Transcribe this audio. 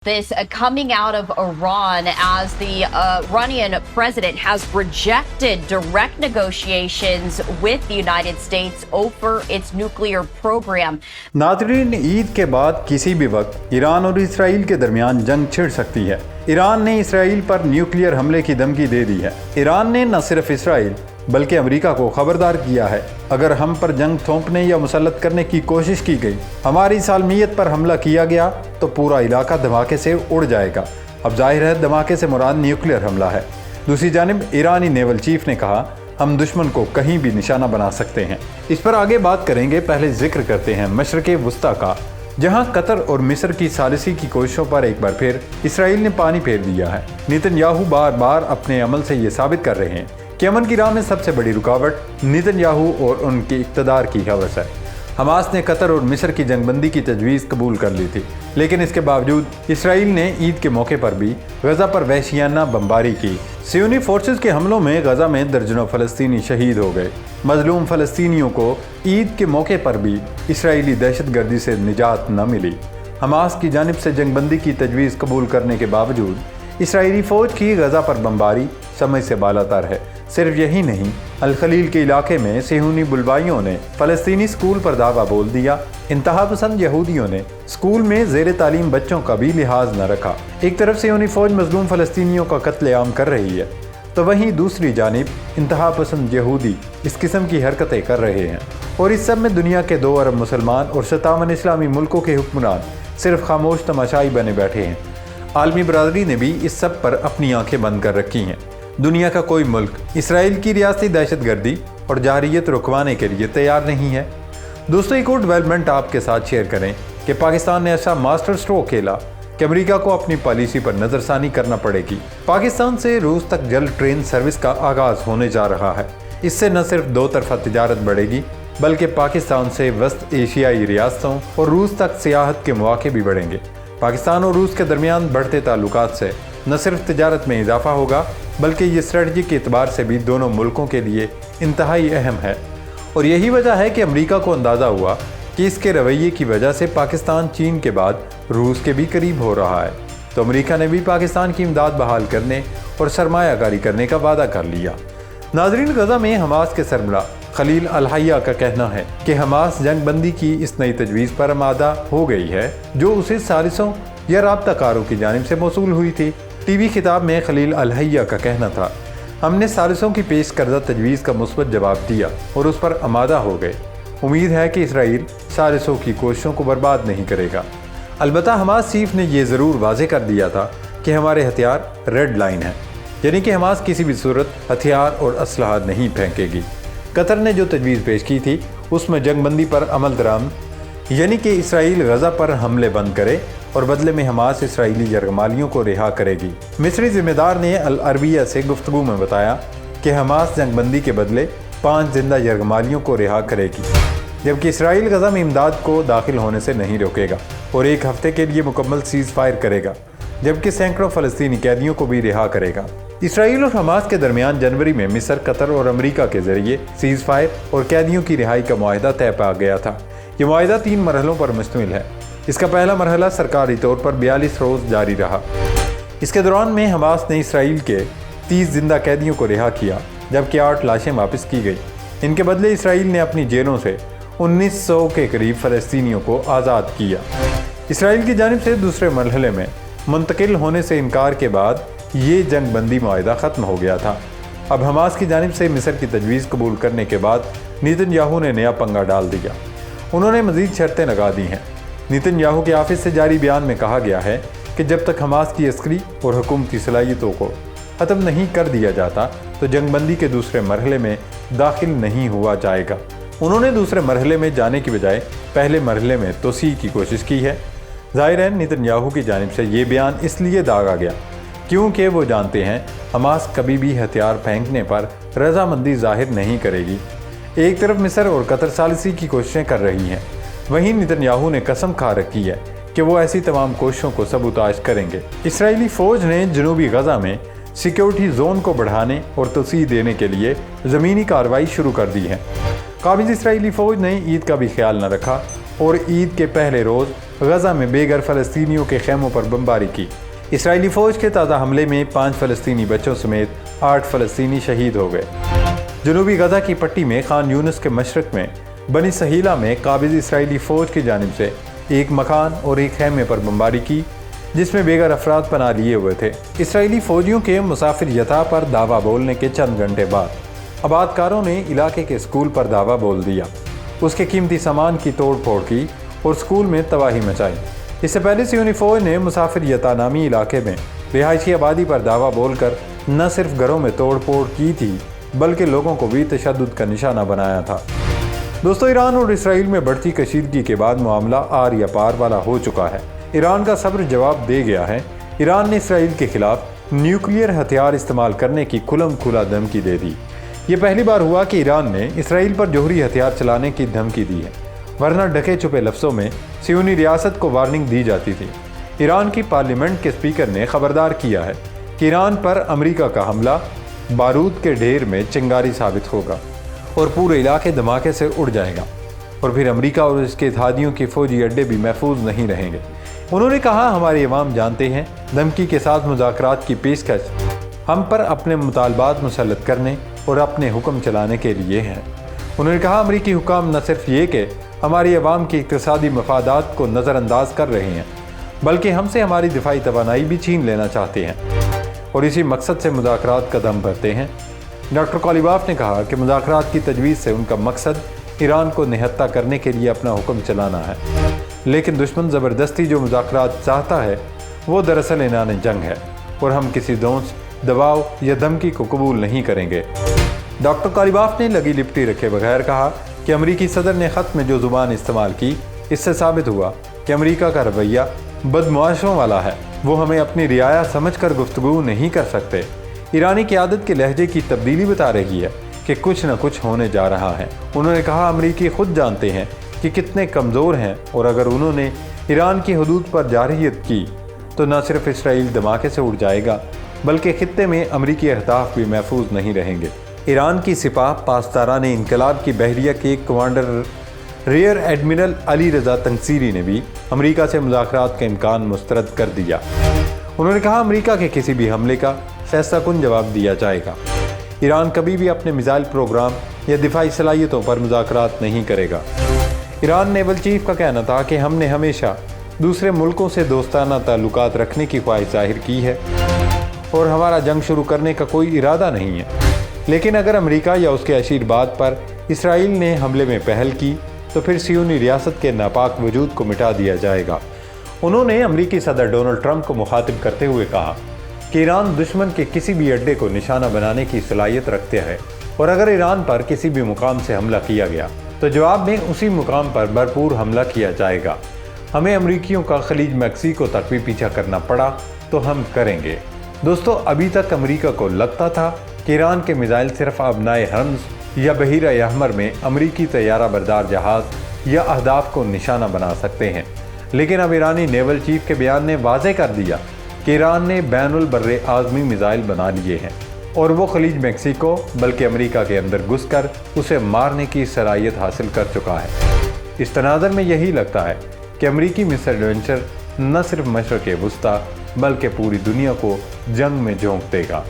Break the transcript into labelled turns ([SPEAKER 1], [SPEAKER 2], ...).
[SPEAKER 1] This coming out of Iran as the Iranian president has rejected direct negotiations with the United States over its nuclear program.
[SPEAKER 2] नाज़रीन, ईद के बाद किसी भी वक्त Iran और Israel के दरमियान जंग छिड़ सकती है। ईरान ने इसराइल पर न्यूक्लियर हमले की धमकी दे दी है। ईरान ने न सिर्फ इसराइल बल्कि अमेरिका को खबरदार किया है, अगर हम पर जंग थोपने या मुसल्लत करने की कोशिश की गई, हमारी सालमियत पर हमला किया गया तो पूरा इलाका धमाके से उड़ जाएगा। अब जाहिर है धमाके से मुराद न्यूक्लियर हमला है। दूसरी जानिब ईरानी नेवल चीफ ने कहा, हम दुश्मन को कहीं भी निशाना बना सकते हैं। इस पर आगे बात करेंगे, पहले जिक्र करते हैं मशरक़े वुस्ता का, जहां कतर और मिस्र की सालिसी की कोशिशों पर एक बार फिर इसराइल ने पानी फेर दिया है। नेतन्याहू बार बार अपने अमल से ये साबित कर रहे हैं कि अमन की राह में सबसे बड़ी रुकावट नेतन्याहू और उनके इक़्तिदार की हवस है। हमास ने कतर और मिस्र की जंगबंदी की तजवीज़ कबूल कर ली थी, लेकिन इसके बावजूद इसराइल ने ईद के मौके पर भी गज़ा पर वहशियाना बमबारी की। सियोनी फोर्सेस के हमलों में गज़ा में दर्जनों फ़लस्तीनी शहीद हो गए। मजलूम फ़लस्तीनियों को ईद के मौके पर भी इसराइली दहशतगर्दी से निजात न मिली। हमास की जानिब से जंगबंदी की तजवीज़ कबूल करने के बावजूद इसराइली फ़ौज की गज़ा पर बमबारी समझ से बालातर है। सिर्फ यही नहीं, अल खलील के इलाके में सियोनी बुलवाइयों ने फ़लस्तीनी स्कूल पर दावा बोल दिया। इंतहा पसंद यहूदियों ने स्कूल में ज़ेर तालीम बच्चों का भी लिहाज न रखा। एक तरफ सियोनी फ़ौज मजलूम फ़लस्तीनियों का कत्लेआम कर रही है, तो वहीं दूसरी जानिब इंतहा पसंद यहूदी इस किस्म की हरकतें कर रहे हैं। और इस सब में दुनिया के 2 अरब मुसलमान और 57 इस्लामी मुल्कों के हुक्मरान सिर्फ खामोश तमाशाई बने बैठे हैं। आलमी बरादरी ने भी इस सब पर अपनी आंखें बंद कर रखी हैं। दुनिया का कोई मुल्क इसराइल की रियासती दहशतगर्दी और जारियत रुकवाने के लिए तैयार नहीं है। दोस्तों, एक और डेवलपमेंट आपके साथ शेयर करें कि पाकिस्तान ने ऐसा मास्टर स्ट्रोक खेला कि अमेरिका को अपनी पॉलिसी पर नज़रसानी करना पड़ेगी। पाकिस्तान से रूस तक जल्द ट्रेन सर्विस का आगाज़ होने जा रहा है। इससे न सिर्फ 2 तरफ़ा तिजारत बढ़ेगी, बल्कि पाकिस्तान से वस्त एशियाई रियासतों और रूस तक सियाहत के मौके भी बढ़ेंगे। पाकिस्तान और रूस के दरमियान बढ़ते ताल्लुकात से न सिर्फ तिजारत में इजाफा होगा, बल्कि ये स्ट्रेटजी के एतबार से भी दोनों मुल्कों के लिए इंतहाई अहम है। और यही वजह है कि अमेरिका को अंदाज़ा हुआ कि इसके रवैये की वजह से पाकिस्तान चीन के बाद रूस के भी करीब हो रहा है, तो अमेरिका ने भी पाकिस्तान की इमदाद बहाल करने और सरमायाकारी करने का वादा कर लिया। नाज़रीन, गज़ा में हमास के सरबराह खलील अल हय्या का कहना है कि हमास जंगबंदी की इस नई तजवीज़ पर आमादा हो गई है, जो उसे सालिसों या राब्ताकारों की जानिब से मौसूल हुई थी। टीवी खिताब में खलील अल हय्या का कहना था, हमने सालिसों की पेश करदा तजवीज़ का मुस्बत जवाब दिया और उस पर आमादा हो गए। उम्मीद है कि इसराइल सालिसों की कोशिशों को बर्बाद नहीं करेगा। अलबत्ता हमास चीफ ने यह ज़रूर वाज़े कर दिया था कि हमारे हथियार रेड लाइन है, यानी कि हमास किसी भी सूरत हथियार और असलहा नहीं फेंकेगी। कतर ने जो तजवीज़ पेश की थी उसमें जंगबंदी पर अमल दरामद, यानी कि इसराइल गज़ा पर हमले बंद करे और बदले में हमास इसराइली यरगमालियों को रिहा करेगी। मिस्री ज़िम्मेदार ने अल अरबिया से गुफ्तगू में बताया कि हमास जंगबंदी के बदले 5 जिंदा यरगमालियों को रिहा करेगी, जबकि इसराइल गज़ा में इमदाद को दाखिल होने से नहीं रोकेगा और 1 हफ्ते के लिए मुकम्मल सीज़ फायर करेगा, जबकि सैकड़ों फ़लस्तीनी कैदियों को भी रिहा करेगा। इसराइल और हमास के दरमियान जनवरी में मिस्र, कतर और अमेरिका के जरिए सीज़ फायर और कैदियों की रिहाई का मुआहदा तय पा गया था। ये मुआहदा 3 मरहलों पर मुश्तमिल है। इसका पहला मरहला सरकारी तौर पर 42 रोज़ जारी रहा। इसके दौरान में हमास ने इसराइल के 30 जिंदा कैदियों को रिहा किया, जबकि 8 लाशें वापस की गई। इनके बदले इसराइल ने अपनी जेलों से 1900 के करीब फ़लस्तीनियों को आज़ाद किया। इसराइल की जानिब से दूसरे मरहले में मुंतकिल होने से इनकार के बाद ये जंगबंदी मुआहदा ख़त्म हो गया था। अब हमास की जानिब से मिस्र की तजवीज़ कबूल करने के बाद नेतन्याहू ने नया पंगा डाल दिया। उन्होंने मज़ीद शर्तें लगा दी हैं। नेतन्याहू के ऑफिस से जारी बयान में कहा गया है कि जब तक हमास की अस्करी और हुकूमती सलाहियतों को ख़त्म नहीं कर दिया जाता, तो जंगबंदी के दूसरे मरहले में दाखिल नहीं हुआ जाएगा। उन्होंने दूसरे मरहले में जाने की बजाय पहले मरहले में तोसी की कोशिश की है। ज़ाहिर है नेतन्याहू की जानिब से ये बयान इसलिए दागा गया क्योंकि वो जानते हैं हमास कभी भी हथियार फेंकने पर रजामंदी जाहिर नहीं करेगी। एक तरफ मिस्र और कतर सालिसी की कोशिशें कर रही हैं, वहीं नेतन्याहू ने कसम खा रखी है कि वो ऐसी तमाम कोशिशों को सबूताज करेंगे। इसराइली फ़ौज ने जनूबी गज़ा में सिक्योरिटी जोन को बढ़ाने और तोसी देने के लिए ज़मीनी कार्रवाई शुरू कर दी है। काबिज़ इसराइली फ़ौज ने ईद का भी ख्याल न रखा और ईद के पहले रोज़ गजा में बेघर फ़लस्तीनियों के खेमों पर बमबारी की। इसराइली फ़ौज के ताज़ा हमले में 5 फ़लस्तीनी बच्चों समेत 8 फ़लस्तीनी शहीद हो गए। जनूबी गजा की पट्टी में खान यूनिस के मशरक़ में बनी सहीला में काबिज़ इसराइली फ़ौज की जानिब से एक मकान और एक खेमे पर बमबारी की, जिसमें बेघर अफराद पनाह लिए हुए थे। इसराइली फ़ौजियों के मुसाफिर यता पर दावा बोलने के चंद घंटे बाद आबादकारों ने इलाके के स्कूल पर दावा बोल दिया, उसके कीमती सामान की तोड़ फोड़ की और स्कूल में तबाही मचाई। इससे पहले सियोनी फ़ौज ने मुसाफिर यता नामी इलाके में रिहायशी आबादी पर दावा बोलकर न सिर्फ घरों में तोड़ फोड़ की थी, बल्कि लोगों को भी तशद्दुद का निशाना बनाया था। दोस्तों, ईरान और इसराइल में बढ़ती कशीदगी के बाद मामला आर या पार वाला हो चुका है। ईरान का सब्र जवाब दे गया है। ईरान ने इसराइल के खिलाफ न्यूक्लियर हथियार इस्तेमाल करने की खुलम खुला धमकी दे दी। ये पहली बार हुआ कि ईरान ने इसराइल पर जोहरी हथियार चलाने की धमकी दी है, वरना ढके छुपे लफ्ज़ों में सियोनी रियासत को वार्निंग दी जाती थी। ईरान की पार्लियामेंट के स्पीकर ने खबरदार किया है कि ईरान पर अमेरिका का हमला बारूद के ढेर में चिंगारी साबित होगा और पूरे इलाके धमाके से उड़ जाएगा, और फिर अमेरिका और इसके इत्तेहादियों के फौजी अड्डे भी महफूज नहीं रहेंगे। उन्होंने कहा, हमारे अवाम जानते हैं धमकी के साथ मुज़ाकरात की पेशकश हम पर अपने मुतालबात मुसल्लत करने और अपने हुक्म चलाने के लिए हैं। उन्होंने कहा, अमरीकी हुकाम न सिर्फ ये कि हमारी अवाम की इक़्तिसादी मफादात को नज़रअंदाज कर रहे हैं, बल्कि हमसे हमारी दिफाई तवानाई भी छीन लेना चाहते हैं और इसी मकसद से मुज़ाकरात कदम भरते हैं। डॉक्टर कॉलिबाफ ने कहा कि मुज़ाकरात की तजवीज़ से उनका मकसद ईरान को निहत्ता करने के लिए अपना हुक्म चलाना है, लेकिन दुश्मन ज़बरदस्ती जो मुज़ाकरात चाहता है वो दरअसल ऐलान जंग है और हम किसी दोस्त, दबाव या धमकी को कबूल नहीं करेंगे। डॉक्टर कॉलिबाफ ने लगी लिपटी रखे बगैर कहा कि अमरीकी सदर ने ख़त में जो ज़ुबान इस्तेमाल की, इससे साबित हुआ कि अमरीका का रवैया बदमुआशों वाला है। वो हमें अपनी रियाया समझ कर गुफ्तगू नहीं कर सकते। ईरानी क़यादत के लहजे की तब्दीली बता रही है कि कुछ न कुछ होने जा रहा है। उन्होंने कहा, अमरीकी खुद जानते हैं कि कितने कमज़ोर हैं और अगर उन्होंने ईरान की हदूद पर जारहियत की तो न सिर्फ इसराइल धमाके से उड़ जाएगा, बल्कि खित्ते में अमरीकी अहदाफ भी महफूज नहीं रहेंगे। ईरान की सिपाह पासदारान इनकलाब की बहरिया के commander rear admiral Ali Raza तंसीरी ने भी अमरीका से मुज़ाकरात का इम्कान मुस्तरद कर दिया। उन्होंने कहा, अमरीका के किसी भी हमले का फैसलाकुन जवाब दिया जाएगा। ईरान कभी भी अपने मिसाइल प्रोग्राम या दिफाई सलाहियतों पर मुज़ाकरात नहीं करेगा। ईरान नेवल चीफ का कहना था कि हमने हमेशा दूसरे मुल्कों से दोस्ताना ताल्लुकात रखने की ख्वाहिश जाहिर की है और हमारा जंग शुरू करने का कोई इरादा नहीं है, लेकिन अगर अमेरिका या उसके आशीर्वाद पर इसराइल ने हमले में पहल की तो फिर सियोनी रियासत के नापाक वजूद को मिटा दिया जाएगा। उन्होंने अमेरिकी सदर डोनाल्ड ट्रंप को मुखातिब करते हुए कहा कि ईरान दुश्मन के किसी भी अड्डे को निशाना बनाने की सलाहियत रखते हैं और अगर ईरान पर किसी भी मुकाम से हमला किया गया तो जवाब में उसी मुकाम पर भरपूर हमला किया जाएगा। हमें अमरीकियों का खलीज मैक्सिको तक भी पीछा करना पड़ा तो हम करेंगे। दोस्तों, अभी तक अमरीका को लगता था कि ईरान के मिसाइल सिर्फ अबनाए हर्म्स या बहीरा अहमर में अमरीकी तैयारा बरदार जहाज या अहदाफ को निशाना बना सकते हैं, लेकिन अब ईरानी नेवल चीफ के बयान ने वाज़े कर दिया कि ईरान ने बैनुल बर्रे आज़मी मिसाइल बना लिए हैं और वो खलीज मैक्सिको बल्कि अमेरिका के अंदर घुसकर उसे मारने की सलाहियत हासिल कर चुका है। इस तनाज़र में यही लगता है कि अमेरिकी मिस एडवेंचर न सिर्फ मशरक़ वुस्ता बल्कि पूरी दुनिया को जंग में झोंक देगा।